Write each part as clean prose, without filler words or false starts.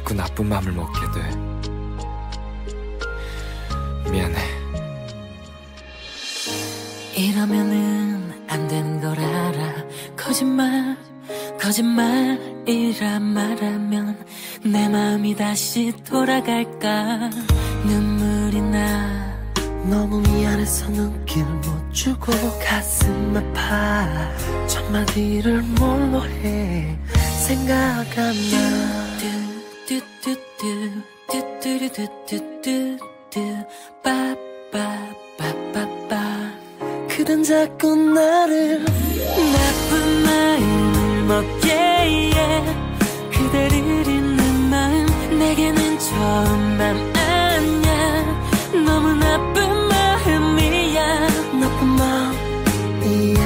자꾸 나쁜 맘을 먹게 돼. 미안해. 이러면은 안 되는 걸 알아. 거짓말이라 말하면 내 마음이 다시 돌아갈까. 눈물이 나. 너무 미안해서 눈길 못 주고 가슴 아파. 첫 마디를 뭘로 해 생각 안 나. 그댄 자꾸 나를 나쁜 마음을 먹게 해. 그대를 잊는 마음 내게는 처음 맘 아냐. 너무 나쁜 마음이야. 나쁜 마음이야.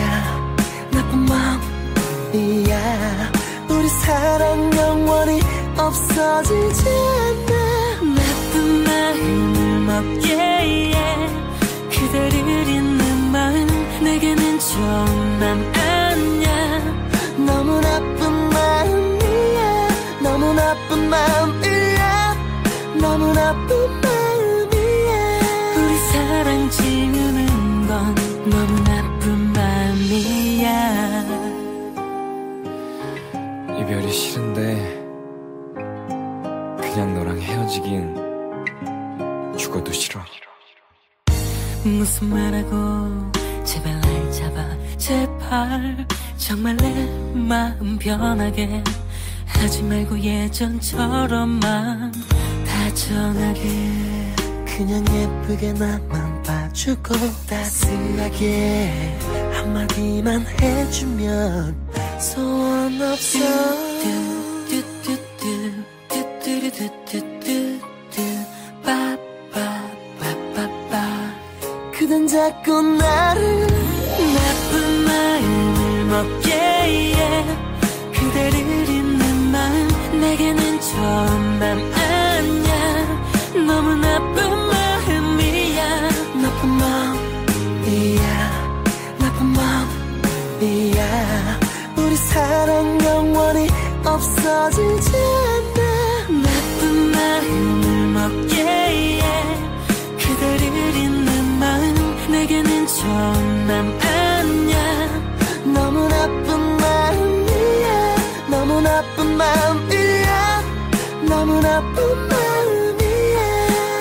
나쁜 마음이야. 우리 사랑 영원히 없어지지 않아. 나쁜 마음을 먹게 해. 그대를 잊는 마음 내게는 좋은 맘 아냐. 너무 나쁜 마음이야. 너무 나쁜 마음이야. 너무 나쁜 마음이야. 우리 사랑 지우는 건 너무 나쁜 마음이야. 이별이 싫은데 그냥 너랑 헤어지긴 죽어도 싫어. 무슨 말하고 제발 날 잡아. 제발 정말 내 마음 변하게 하지 말고 예전처럼만 다정하게. 그냥 예쁘게 나만 봐주고 따스하게 한마디만 해주면 소원 없어. 그댄 자꾸 나를 나쁜 마음을 먹게 해. 그대를 잊는 마음 내게는 좋은 맘 아냐. 너무 나쁜 마음이야. 나쁜 마음이야. 나쁜 마음이야. 우리 사랑 영원히 없어지지 않아. 나쁜 마음을 먹게 해. 그대를 잊는 마음 내게는 좋은 맘 아냐. 너무 나쁜 마음이야. 너무 나쁜 마음이야. 너무 나쁜 마음이야.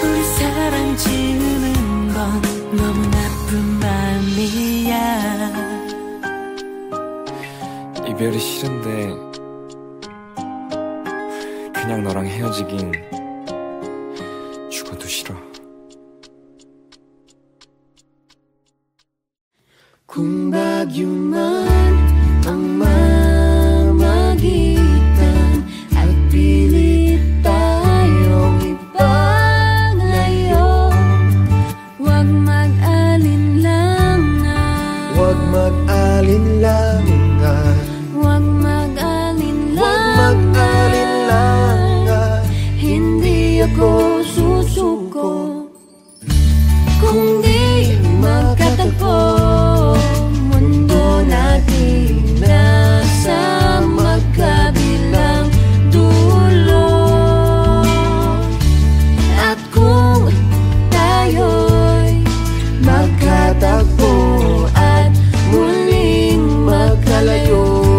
우리 사랑 지우는 건 너무 나쁜 마음이야. 이별이 싫은데 그냥 너랑 헤어지긴 죽어도 싫어. 궁박유만 엉망하기tan at pilit tayong ipanglayo. Huwag mag-alinlangan. Huwag mag-alinlangan. Huwag mag-alinlangan. Huwag mag-alinlangan. Hindi ako susuko kung di magkatagpo. Mundo natin nasa magkabilang dulo. At kung tayo'y Magkatagpo at muling magkalayo.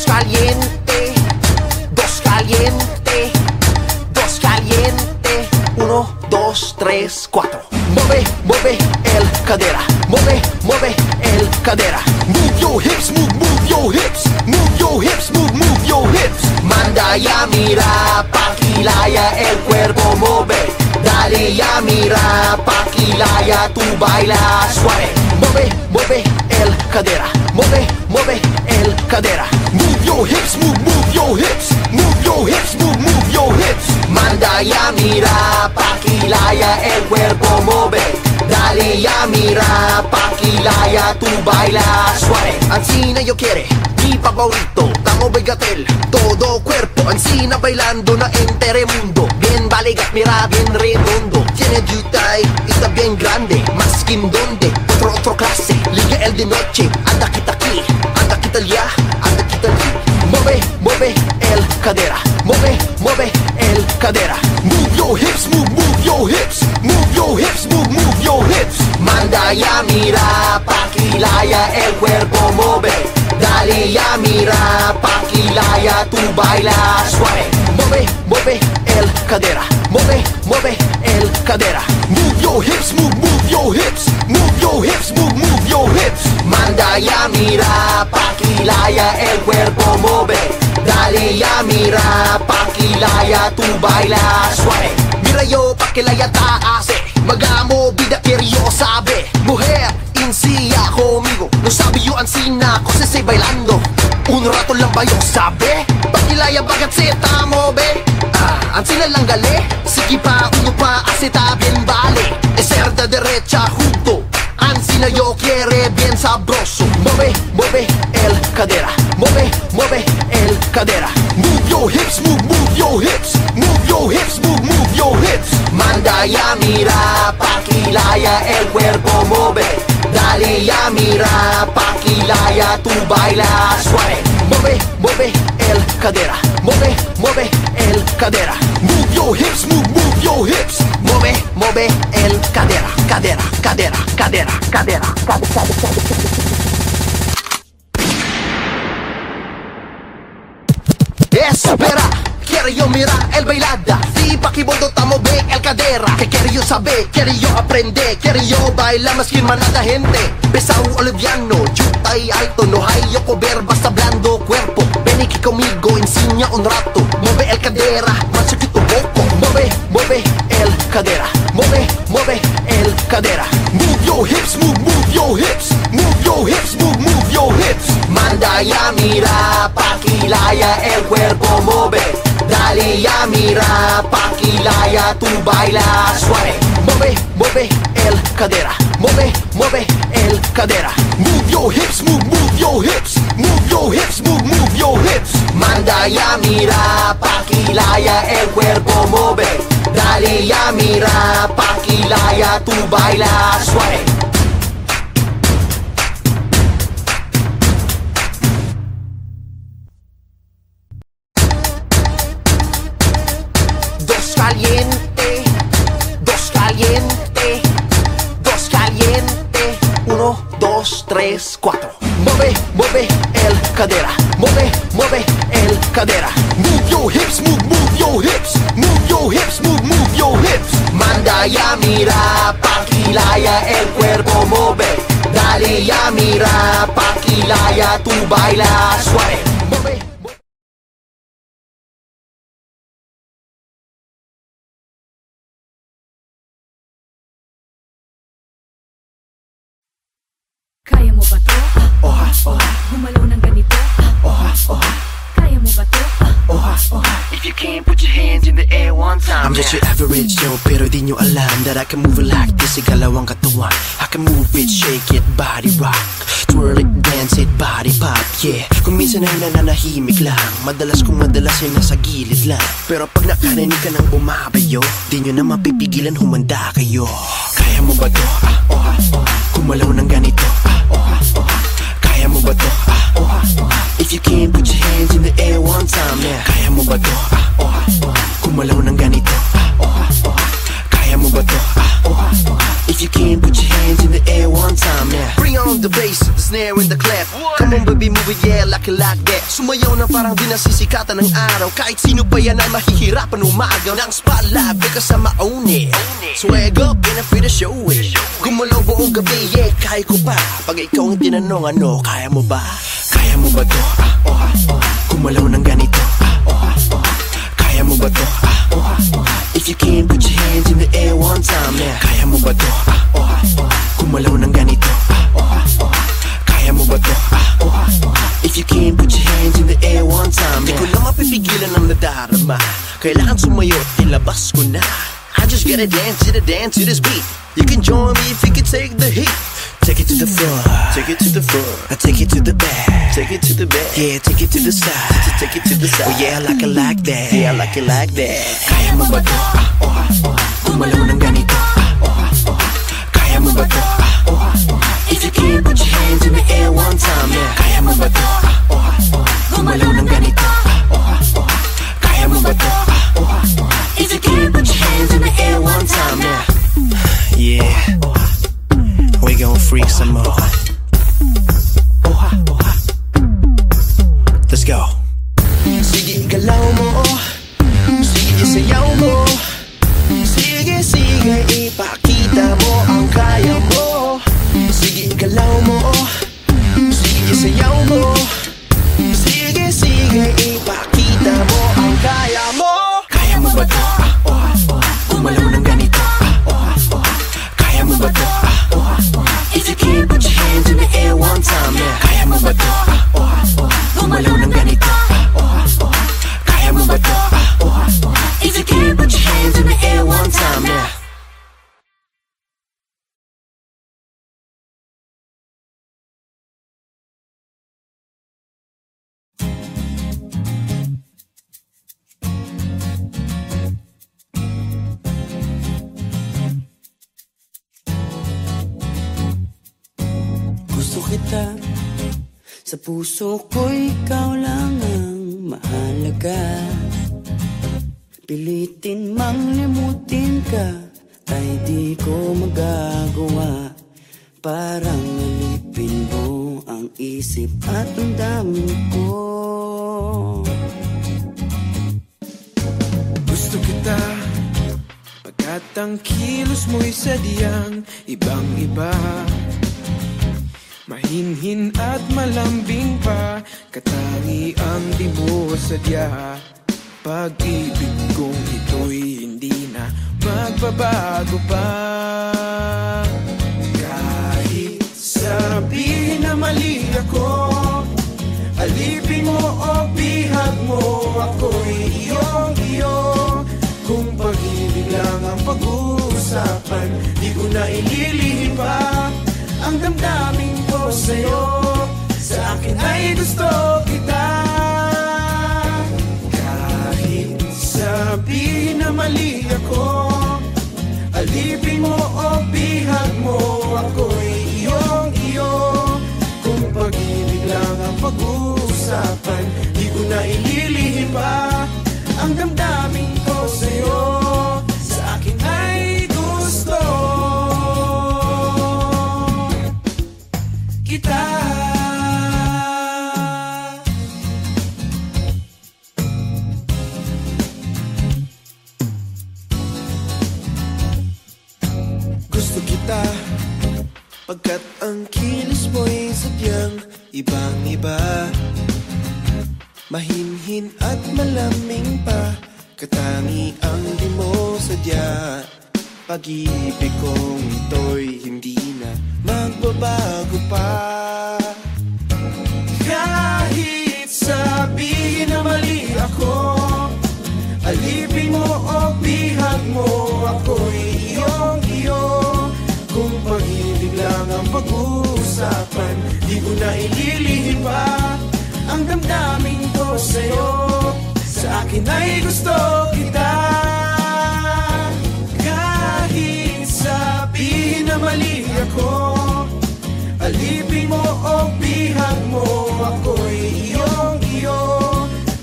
caliente, dos caliente, dos caliente. 1, 2, 3, 4. Mueve, mueve el cadera. Mueve, mueve el cadera. Move your hips, move your hips. Move your hips, move your hips. Manda ya mira, paquilaya el cuerpo mueve. Dale ya mira, paquilaya tú baila suave. Mueve, mueve el cadera. Mueve, mueve el cadera. Move your hips, move your hips. Move your hips, move your hips. Manda ya mira, paquilaya el cuerpo mueve. Dale ya mira, paquilaya tú baila suave. Ancina yo quiere, mi favorito, tamo Begatel, todo cuerpo, Ancina bailando na entere mundo. Bien baligat, mira, bien redondo. Tiene yutay, está bien grande, más que en donde, otro clase. Liga el de noche, anda kita aquí, anda kita ya, anda kita allí. Mueve, mueve el cadera. Mueve, mueve el cadera. Move your hips, move your hips. Move your hips, move your hips. Manda ya mira, paquilaya el cuerpo mueve. Dale ya mira, paquilaya tú baila suave. Mueve, mueve el cadera. Mueve, mueve el cadera. Move your hips, move your hips. Move your hips, move your hips. Manda ya mira, paquilaya el cuerpo mueve. Dale ya mira, paquilaya tú baila suave. Mira yo, paquilaya taase. Magamo, vida quiero sabe. Mujer, insía conmigo. No sabe yo ansina, cosas se bailando. Un rato lang ba yo sabe? Paquilaya bagat se tamo be. Ansina lang gale. Sige pa, uno pa, aseta bien vale. Ser de derecha junto. Ancina yo quiere bien sabroso. Mueve, mueve el cadera. Mueve, mueve el cadera. Move your hips, move your hips. Move your hips, move your hips. Manda ya mira, paquilaya el cuerpo mueve. Dale ya mira, paquilaya tú baila suave. Mueve, mueve el cadera. Mueve, mueve el cadera. Move your hips, move your hips. Mueve, mueve el cadera. Cadera, cadera, cadera, cadera, cadera. Espera, quiero yo mirar el bailada. Si paquibodo tamo ve el cadera. Que quiero yo saber, quiero yo aprender. Quiero yo bailar más que manada gente. Pesado oliviano, chuta y alto. No hay yo cover, basta blando cuerpo. Ven aquí conmigo, enseña un rato. Mueve el cadera, más chiquito poco. Mueve, mueve el cadera. Mueve, mueve el cadera. Move your hips, move your hips. Move your hips, move your hips. Manda ya mira, paquilaya el cuerpo mueve. Dale ya mira, paquilaya tú baila suave. Mueve, mueve el cadera. Mueve, mueve el cadera. Move your hips, move your hips. Move your hips, move your hips. Manda ya mira, paquilaya el cuerpo mueve. Dale ya mira, paquilaya tú baila suave. Dos caliente, dos caliente, dos caliente. 1, 2, 3, 4. Mueve, mueve el cadera. Mueve, mueve el cadera. Move your hips, move your hips. Move your hips, move your hips. Manda ya mira, paquilaya el cuerpo mueve. Dale ya mira, paquilaya tú baila suave. Mueve. Kaya mo ba to? Oha, oha, Gumalaw ng ganito? oha, oha, Kaya mo ba to? oha, oha. If you can't put your hands in the air one time. I'm just your average Joe, pero di nyo alam that I can move it like this. Igalawang katawan, I can move it, shake it, body rock. Twirl it, dance it, body pop, yeah. Kung minsan ay nananahimik lang, madalas ay nasa gilid lang. Pero pag nakarinig ka ng bumabayo, di nyo na mapipigilan, humanda kayo. Kaya mo ba to? Oha, oha. Kumalaw ng ganito, oha, oha. Kaya mo ba to? Oha, oha. If you can't put your hands in the air one time, yeah. Kaya mo ba to? Oha, oha. Kumalaw ng ganito, oha, oha. Kaya mo ba to? Oha, oha. If you can't put your hands in the air one time, yeah. Bring on the bass, the snare and the clap. Come Come on baby, move it, yeah, like that. Sumayaw na parang di nasisikatan ng araw. Kahit sino pa yan ay mahihirapan umagaw ng spotlight, because I'm my own it. Swag up and I feel the show it. Gumalaw buong gabi, yeah, kaya ko pa. Pag ikaw ang tinanong, ano, kaya mo ba? Kaya mo ba to? Gumalaw ng ganito. Kaya mo ba to? If you can, put your hands in the air one time, yeah. Kaya mo ba to? Gumalaw ng ganito. Kaya mo ba to? If you can, put your hands in the air one time, yeah. Di ko lang mapipigilan ang nadarama. Kailangan sumayo, ilabas ko na. I just gotta dance to this beat. You can join me if you can take the heat. Take it to the front, take it to the front. I take it to the back, take it to the back. Yeah, take it to the side, take it to the side. Oh yeah, I like it like that, yeah, I like it like that. Kaya mo ba to? Gumalaw ng ganito. Kaya mo ba to? If you can, put your hands in the air one time, yeah. Kaya mo ba to? Gumalaw ng ganito. Kaya mo ba to? If you can, put your hands in the air one time, yeah. Yeah, we gon' freak some more. Let's go. Sige, galaw mo. Sige, isayaw mo. Sige, sige, ipakita mo ang kaya mo. Sige, galaw mo. Sige, isayaw mo. Sige, sige, ipakita mo ang kaya mo. Kaya mo ba to? Gumalaw ng ganito. Kaya mo ba to? If you can, put your hands in the air one time, yeah. Kaya mo ba to? Gumalaw ng ganito. Kaya mo ba to? If you can, put your hands in the air one time, yeah. Gusto kita, sa puso ko'y ikaw lang ang mahalaga. Pilitin mang limutin ka, ay di ko magagawa. Parang alipin mo ang isip at ang damdamin ko. Gusto kita, pagkat ang kilos mo'y sadyang ibang-iba. Mahinhin at malambing pa, katangiang di mo sadya. Pag-ibig kong ito'y hindi na magbabago pa. Kahit sabihin na mali ako, alipin mo o bihag mo, ako'y iyong-iyo. Kung pag-ibig lang ang pag-uusapan, di ko na ililihim pa ang damdamin ko sa'yo. Sa akin ay gusto kita. Kahit sabihin na mali ako, alipin mo o bihag mo, ako'y iyong-iyo. Kung pag-ibig lang ang pag-uusapan, di ko na ililihim pa ang damdamin ko sa'yo. Sa akin ay gusto kita. Gusto kita, pagkat ang kilos mo'y sadyang ibang-iba. Mahinhin at malamig pa, katangiang di mo sadya. Pag-ibig kong ito'y hindi na magbabago pa. Kahit sabihin na mali ako, alipin mo o bihag mo, ako'y iyong-iyo. Kung pag-ibig lang ang pag-uusapan, di ko na ililihim pa ang damdamin ko sa'yo. Sa akin ay gusto kita. Kahit sabihin na mali ako, alipin mo o bihag mo, ako'y iyong-iyo.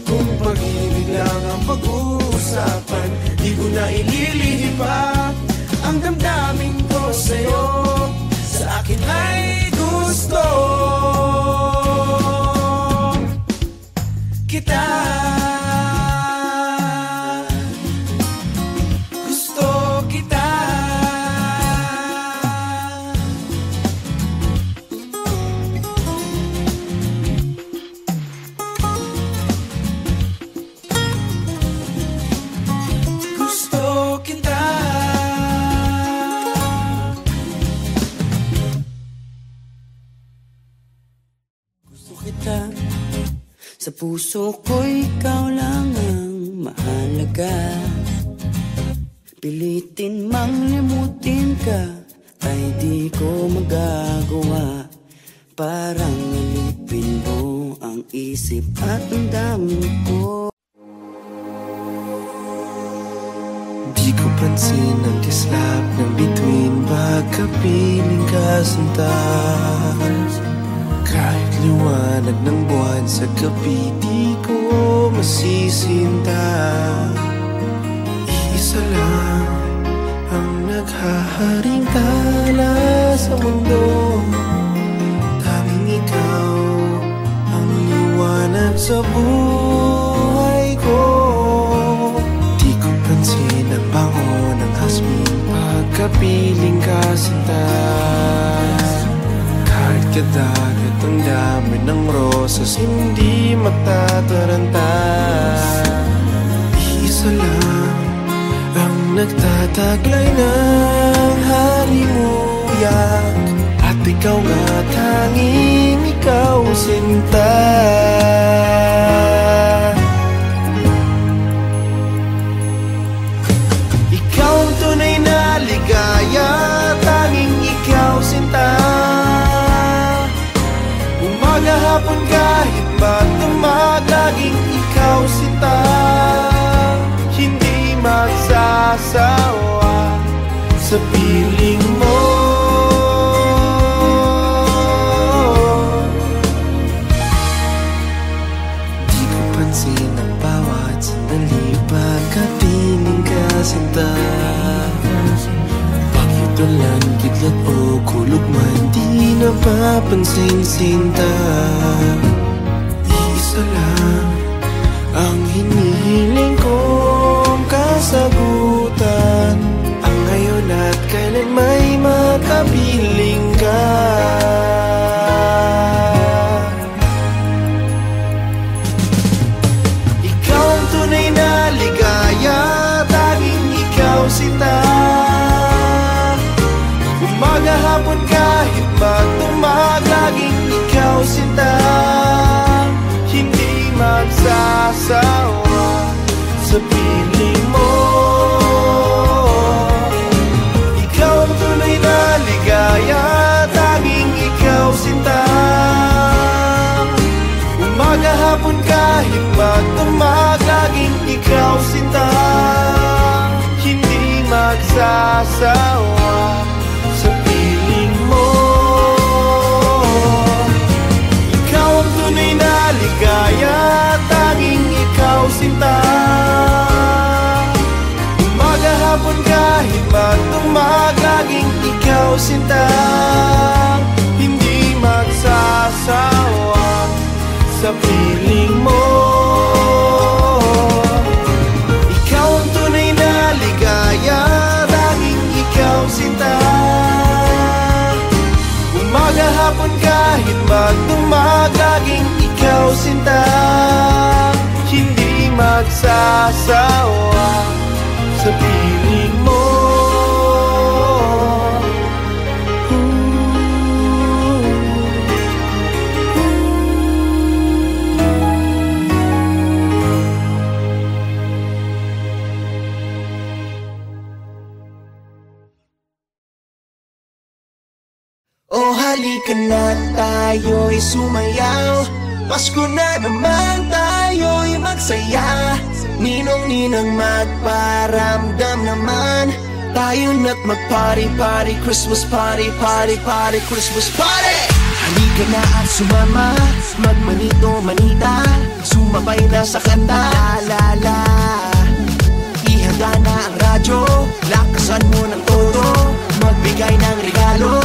Kung pag-ibig lang ang pag-uusapan, di ko na ililihim pa ang damdamin ko sa'yo. Sa akin ay gusto kita. Gusto kita. Gusto kita. Gusto kita. Sa puso ko'y ikaw lang ang mahalaga. Pilitin mang limutin ka ay di ko magagawa. Parang alipin mo ang isip at ang damdamin ko. Di ko pansin ang kislap ng bituin pagkapiling kasinta. Kahit liwanag ng buwan sa gabi, di ko masisinta. Isa lang ang naghaharing tala sa mundo. Tanging ikaw ang liwanag sa buhay ko. Di ko pansin ang bango ng hasmin pagkapiling kasinta. Kahit kadagat ang dami ng rosas, hindi matataranta. Isa lang ang nagtataglay ng halimuyak, at ikaw nga tanging ikaw sinta. Ikaw ang tunay na ligaya, tanging ikaw sinta. Umaga hapon kahit magdamag, laging ikaw sinta. Hindi magsasawa sa piling mo. Di ko pansin ang bawat sandali pagkapiling ka sinta. Pakiulan, kidlat o kulog man, di napapansin sinta. Isa lang ang hinihiling kong kasagutan, ang ngayon at kailan may makapiling ka. Ikaw ang tunay na ligaya, tanging ikaw sinta. Umaga hapon kahit magdamag, laging ikaw sinta. Hindi magsasawa sa piling mo. Ikaw ang tunay na ligaya, tanging ikaw sinta. Umaga hapon kahit magdamag, laging ikaw sinta. Hindi magsasawa sa piling mo. Ikaw ang tunay na ligaya, tanging ikaw sinta. Umaga hapon kahit magdamag, laging ikaw sinta. Hindi magsasawa sa piling mo. Ikaw ang tunay na ligaya, tanging ikaw sinta. Umaga hapon kahit magdamag, laging ikaw sinta. Hindi magsasawa sa piling mo. Oh, halika na tayo'y sumayaw. Pasko na naman, tayo'y magsaya. Ninong-ninang magparamdam naman. Tayo na't mag-party-party, Christmas party, party-party, Christmas party! Halika na at sumama, magmanito-manita, sumabay na sa kanta, la-la-la. Ihanda na ang radyo, lakasan mo ng todo, magbigay ng regalo.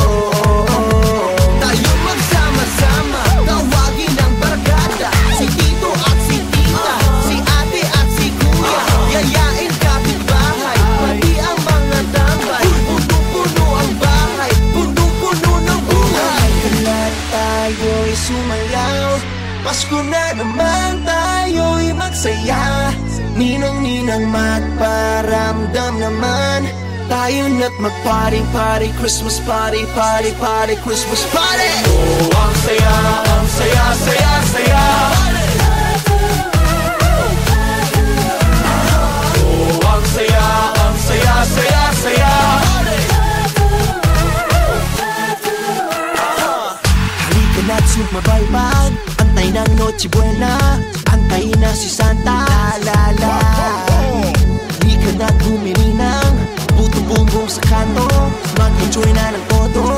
Tayo magsama-sama, tawagin ang barkada, si Tito at si Tina. Ninong-ninang magparamdam naman. Tayo na't mag-party, party, Christmas party, party, party, Christmas party. Oh, ang saya, saya, saya. Oh, ang saya, saya, saya. Halika na't sumabaybay, antay ng Noche Buena, antay na si Santa, la la. Halika na't bumili ng puto bumbong sa kanto, mag-enjoy na ng todo.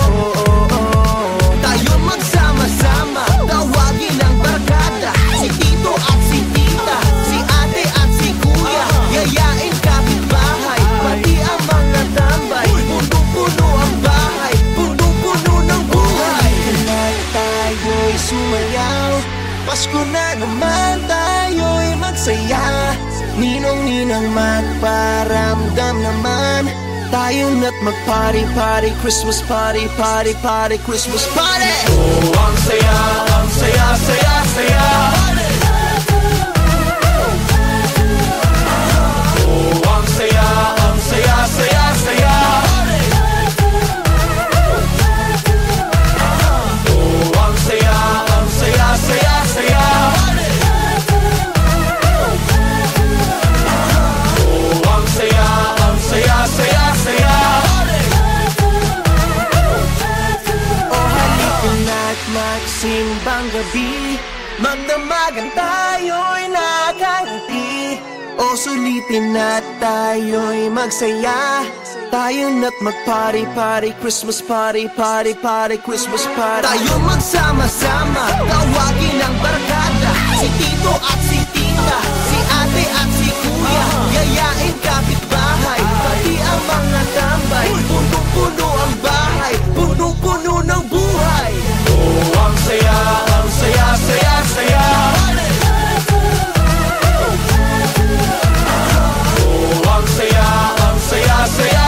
Tayo magsama-sama, tawagin ang barkada, si Tito at si Tita, si Ate at si Kuya, yayain kapitbahay, pati ang mga tambay. Punong-puno ang bahay, punong-puno ng buhay. Kailan tayo'y sumayaw, Pasko na naman tayo'y magsaya. Ninong-ninang magparamdam naman. Tayo na't mag-party, party, Christmas party, party, party, Christmas party. Oh, ang saya, saya, saya. Oh, ang saya, saya, saya. Oh, ang saya, saya, saya. Saya, saya. Oh, halika na't magsimbang gabi, magdamagan tayo'y nakangiti. O sulitin na't tayo'y magsaya. Tayo na't mag-party, party, Christmas party, party, party, Christmas party. Tayo magsama-sama, tawagin ang barkada, si Tito at si Tita, si Ate at si Kuya, yayain kapitbahay, pati ang mga tambay. Punong-puno ang bahay, punong-puno ng buhay. Oh, ang saya, saya, saya. Oh, ang saya, saya,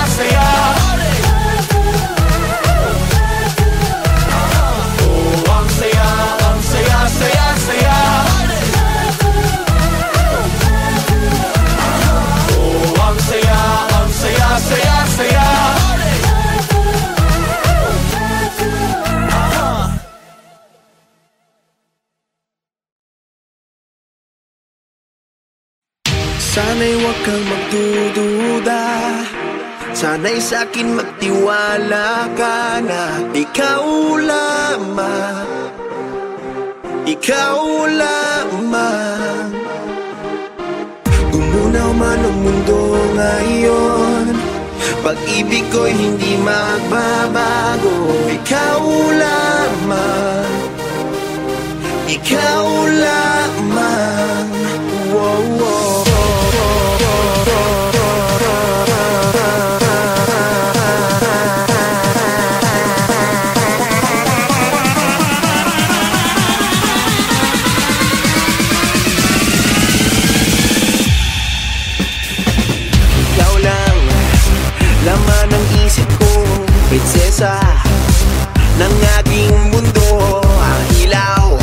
saya. Oh, ang saya, saya, saya. Oh, ang saya, saya, saya. Sana'y huwag kang magdududa, sana'y sa'kin magtiwala ka na ikaw lamang, ikaw lamang. Gumunaw man ang mundo ngayon, pag-ibig ko'y hindi magbabago. Ikaw lamang, ikaw lamang. Wow, wow. Laman ng isip ko, prinsesa ng aking mundo, ang ilaw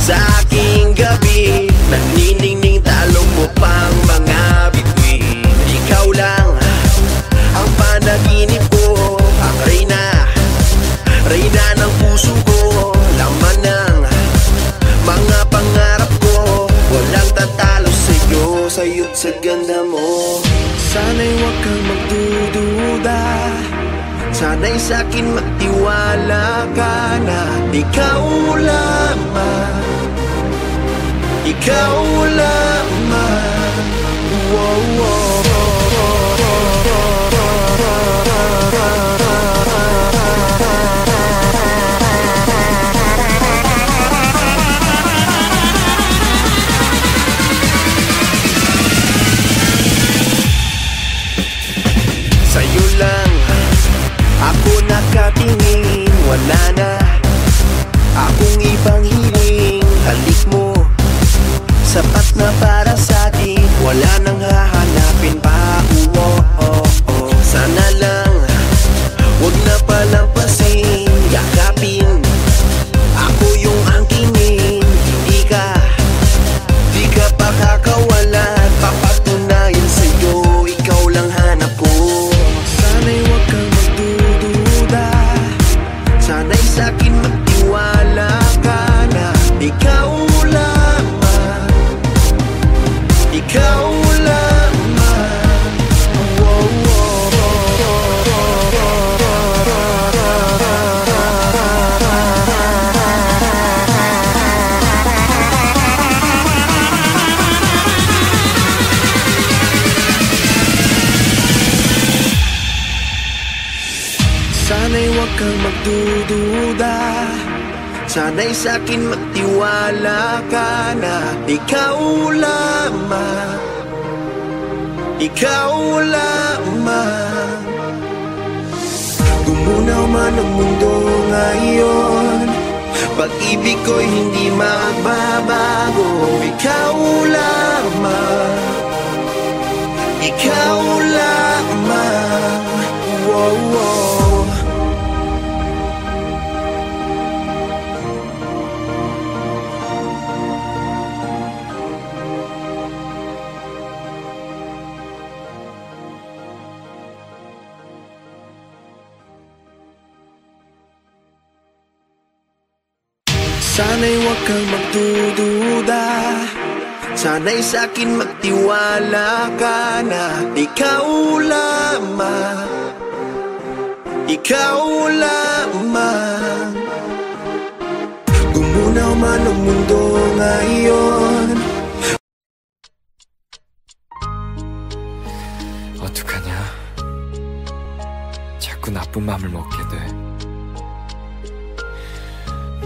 sa aking gabi, naniningning talong mo pang mga bituin. Ikaw lang ang panaginip ko, ang reyna, reyna ng puso ko, laman ng mga pangarap ko, walang tatalo sa'yo, sa'yo't sa ganda mo. Sana'y huwag kang magdududa, sana'y sa'kin magtiwala ka na ikaw lamang, ikaw lamang. Wow, wow. Sa'yo lang ako nakatingin, wala na akong ibang hiling. Halik mo, sapat na para sa'tin, wala nang hahanapin pa. Sana lang wag na palampasin, yakapin ako yung angkinin. Di ka pa kakawalan, huwag kang magdududa. Sana'y sa'kin magtiwala ka na ikaw lamang, ikaw lamang. Gumunaw man ang mundo ngayon, pag-ibig ko'y hindi magbabago. Ikaw lamang, ikaw lamang. Wow, wow. Sana'y huwag kang magdududa, sana'y sa'kin magtiwala ka na ikaw lamang, ikaw lamang. Gumunaw man ang mundo ngayon. 어떡하냐? 자꾸 나쁜 맘을 먹게 돼.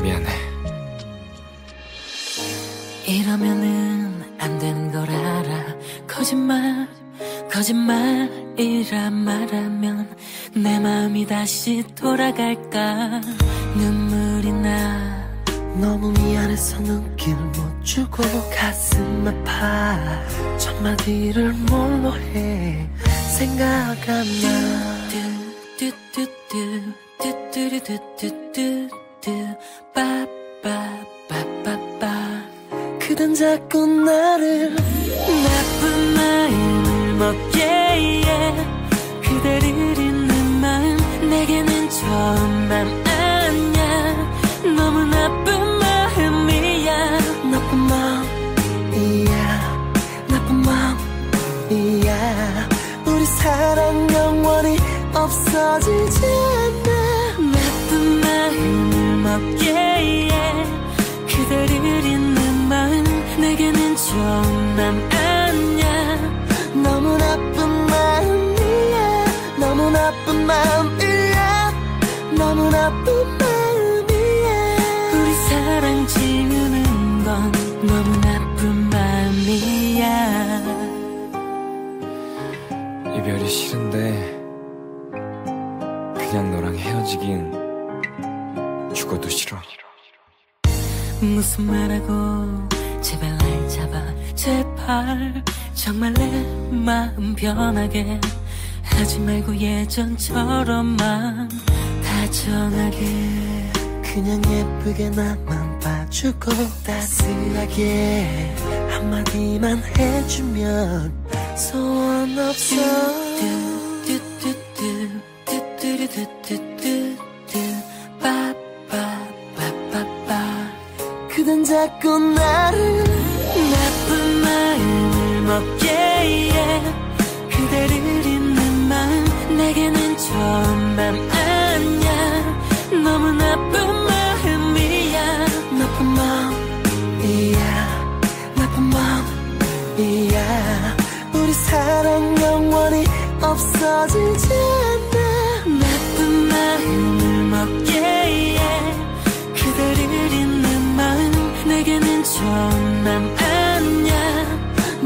미안해. 이러면은 안 되는 걸 알아. 거짓말이라 말하면 내 마음이 다시 돌아갈까. 눈물이 나. 너무 미안해서 눈길 못 주고 가슴 아파. 첫마디를 뭘로 해 생각하나. 그댄 자꾸 나를 나쁜 마음을 먹게 해. 그대를 잊는 마음 내게는 좋은 맘 아니야. 너무 나쁜 마음이야. 나쁜 마음이야, 나쁜 마음이야. 우리 사랑 영원히 없어지지 않아. 나쁜 마음을 먹게 해. 그대를 잊는 마음 내게는 좋은 맘 아니야. 너무 나쁜 마음이야, 너무 나쁜 마음이야, 너무 나쁜 마음이야. 우리 사랑 지우는 건 너무 나쁜 마음이야. 이별이 싫은데 그냥 너랑 헤어지긴 죽어도 싫어. 무슨 말하고 제발 날 잡아. 제발 정말 내 마음 변하게 하지 말고 예전처럼만 다정하게. 그냥 예쁘게 나만 봐주고 따스하게 한마디만 해주면 소원 없어. 그댄 자꾸 나를 나쁜 마음을 먹게 해. 그대를 잊는 마음 내게는 좋은 맘 아니야. 너무 나쁜 마음이야. 나쁜 마음이야, 나쁜 마음이야. 우리 사랑 영원히 없어지지 않아. 나쁜 마음을 먹게 해. 그대를 잊는 마음 내게는 좋은 맘 아니야.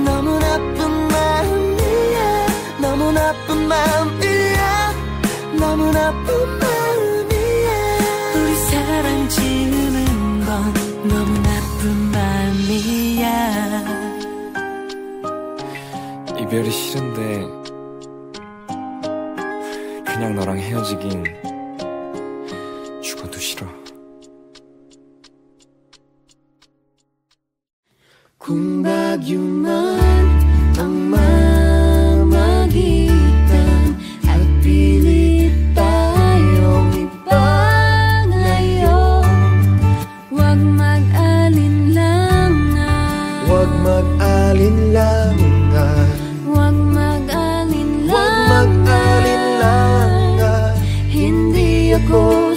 너무 나쁜 마음이야, 너무 나쁜 마음이야, 너무 나쁜 마음이야. 우리 사랑 지우는 건 너무 나쁜 마음이야. 이별이 싫은데 그냥 너랑 헤어지긴 죽어도 싫어. Kung bagyo man ang mamagitan at pilit tayong ipaglayo, huwag mag-alinlangan, Huwag mag-alinlangan, huwag huwag mag-alinlangan. mag-alinlangan. Hindi ako